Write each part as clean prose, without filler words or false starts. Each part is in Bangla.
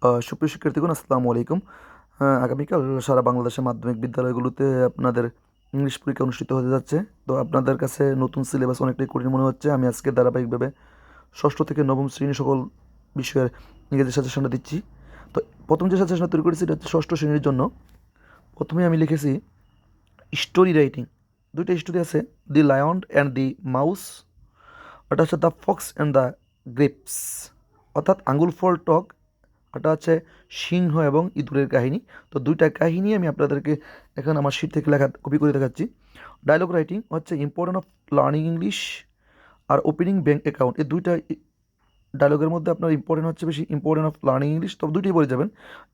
সুপ্রিয় শিক্ষার্থীগণ, আসসালামু আলাইকুম। আগামীকাল সারা বাংলাদেশের মাধ্যমিক বিদ্যালয়গুলোতে আপনাদের ইংলিশ পরীক্ষা অনুষ্ঠিত হতে যাচ্ছে। তো আপনাদের কাছে নতুন সিলেবাস অনেকটাই কঠিন মনে হচ্ছে। আমি আজকে ধারাবাহিকভাবে ষষ্ঠ থেকে নবম শ্রেণী সকল বিষয়ের ইংরেজি সাজেশনটা দিচ্ছি। তো প্রথম যে সাজেশনটা তৈরি করেছি এটা হচ্ছে ষষ্ঠ শ্রেণীর জন্য। প্রথমে আমি লিখেছি স্টোরি রাইটিং। দুইটা স্টোরি আছে, দি লায়ন অ্যান্ড দি মাউস। ওটা হচ্ছে the Fox and the grapes, অর্থাৎ আঙ্গুল ফল টক। ওটা হচ্ছে সিংহ এবং ইঁদুরের কাহিনী। তো দুইটা কাহিনী আমি আপনাদেরকে এখন আমার শিট থেকে লেখা কপি করে দেখাচ্ছি। ডায়লগ রাইটিং হচ্ছে ইম্পর্টেন্ট অফ লার্নিং ইংলিশ আর ওপেনিং ব্যাঙ্ক অ্যাকাউন্ট। এই দুইটা ডায়লগের মধ্যে আপনার ইম্পর্টেন্ট হচ্ছে বেশি ইম্পর্টেন্ট অফ লার্নিং ইংলিশ, তবে দুইটাই বলে যাবেন।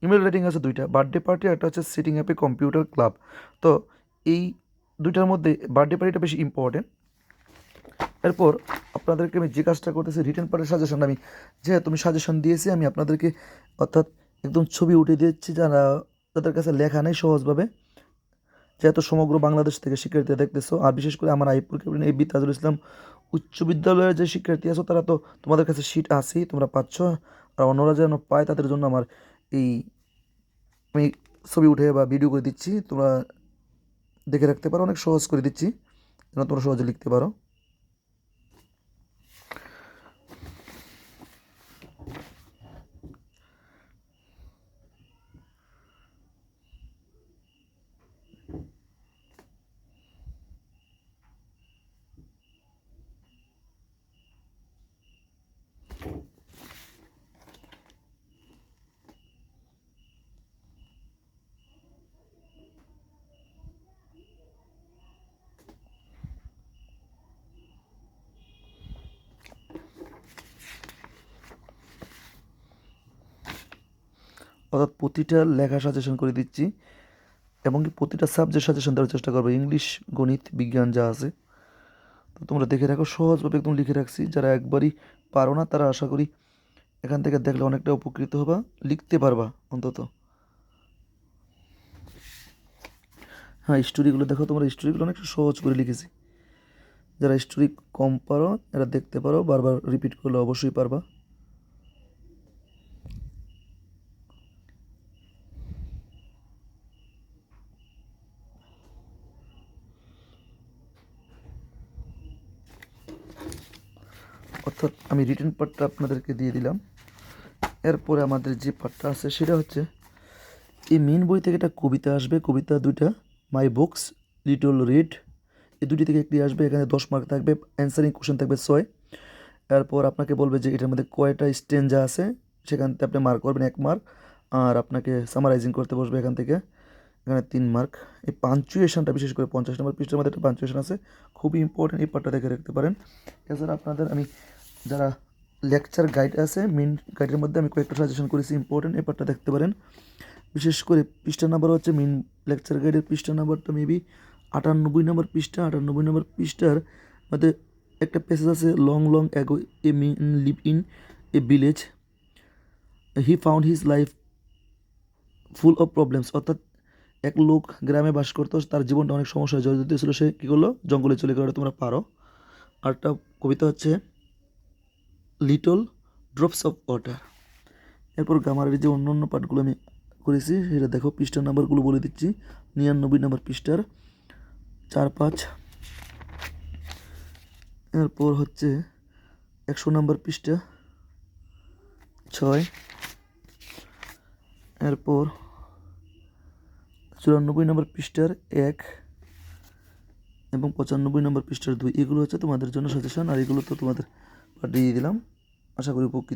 ইমেল রাইটিং আছে দুইটা, বার্থডে পার্টি, একটা হচ্ছে সিটিং অ্যাপে কম্পিউটার ক্লাব। তো এই দুইটার মধ্যে বার্থডে পার্টিটা বেশি ইম্পর্টেন্ট। এরপর আপনাদেরকে আমি যে কাজটা করতেছি, রিটেন পার্টের সাজেশন আমি যেহেতু আমি সাজেশন দিয়েছি, আমি আপনাদেরকে অর্থাৎ একদম ছবি উঠে দিচ্ছি যাদের কাছে লেখা নেই সহজভাবে, যেহেতু সমগ্র বাংলাদেশ থেকে শিক্ষার্থীরা দেখতেছো, আর বিশেষ করে আমার আইপুর ক্যাপ্টেন এই তাজুল ইসলাম উচ্চ বিদ্যালয়ের যে শিক্ষার্থী আছো তারা তো তোমাদের কাছে শিট আছেই, তোমরা পাচ্ছ। আর অন্যরা যেন পায় তাদের জন্য আমার এই আমি ছবি উঠে বা ভিডিও করে দিচ্ছি, তোমরা দেখে রাখতে পারো, অনেক সহজ করে দিচ্ছি যেন তোমরা সহজে লিখতে পারো। অর্থাৎ প্রতিটা লেখা সাজেশন করে দিচ্ছি এবং কি প্রতিটা সাবজেক্ট সাজেশন দেওয়ার চেষ্টা করবো, ইংলিশ, গণিত, বিজ্ঞান যা আছে। তো তোমরা দেখে রাখো, সহজভাবে একদম লিখে রাখছি। যারা একবারই পারো না তারা আশা করি এখান থেকে দেখলে অনেকটা উপকৃত হবা, লিখতে পারবা অন্তত। হ্যাঁ, স্টোরিগুলো দেখো, তোমরা স্টোরিগুলো অনেক সহজ করে লিখেছি। যারা স্টোরি কম পারো এরা দেখতে পারো, বারবার রিপিট করলে অবশ্যই পারবা। অর্থাৎ আমি রিটেন পার্টটা আপনাদেরকে দিয়ে দিলাম। এরপরে আমাদের যে পার্টটা আছে সেটা হচ্ছে এই মেন বই থেকে একটা কবিতা আসবে, কবিতা দুইটা, মাই বুকস, লিটল রিড, এই দুটি থেকে একটি আসবে। এখানে 10 মার্ক থাকবে, অ্যান্সারিং কোশ্চেন থাকবে 6। এরপর আপনাকে বলবে যে এটার মধ্যে কয়টা স্টেঞ্জা আছে, সেখান থেকে আপনি মার্ক করবেন 1 মার্ক। আর আপনাকে সামারাইজিং করতে বসবে এখান থেকে, এখানে 3 মার্ক। এই পাঞ্চুয়েশনটা বিশেষ করে 50 নম্বর পৃষ্ঠার মধ্যে একটা পাঞ্চুয়েশন আছে, খুবই ইম্পর্টেন্ট, এই পার্টটা দেখে রাখতে পারেন। এছাড়া আপনাদের আমি যারা লেকচার গাইড আছে, মেন গাইডের মধ্যে আমি কয়েকটা সাজেশন করেছি ইম্পর্টেন্ট, এই পার্টটা দেখতে পারেন। বিশেষ করে পৃষ্ঠা নাম্বার হচ্ছে মেন লেকচার গাইডের পৃষ্ঠা নাম্বারটা মেবি 98 নম্বর পৃষ্ঠা। 98 নম্বর পৃষ্ঠার মধ্যে একটা প্যাসেজ আছে, long long ago a men live in a village, he found his life full of problems. অর্থাৎ এক লোক গ্রামে বাস করতো, তার জীবনটা অনেক সমস্যায় জড়িত ছিল, সে কী করলো, জঙ্গলে চলে গেলো। তোমরা পারো। আরেকটা কবিতা হচ্ছে লিটল ড্রপস অফ ওয়াটার। এরপর গ্রামারের যে অন্য অন্য পার্টগুলো আমি করেছি সেটা দেখো, পৃষ্ঠার নাম্বারগুলো বলে দিচ্ছি। 99 নম্বর পৃষ্ঠার 4, 5। এরপর হচ্ছে 100 নম্বর পৃষ্ঠা 6। এরপর 94 নম্বর পৃষ্ঠার 1 এবং 95 নম্বর পৃষ্ঠার 2। এগুলো হচ্ছে তোমাদের জন্য সাজেশন, আর এগুলো তো তোমাদের পাঠিয়ে দিলাম। আশা করি উপকৃত।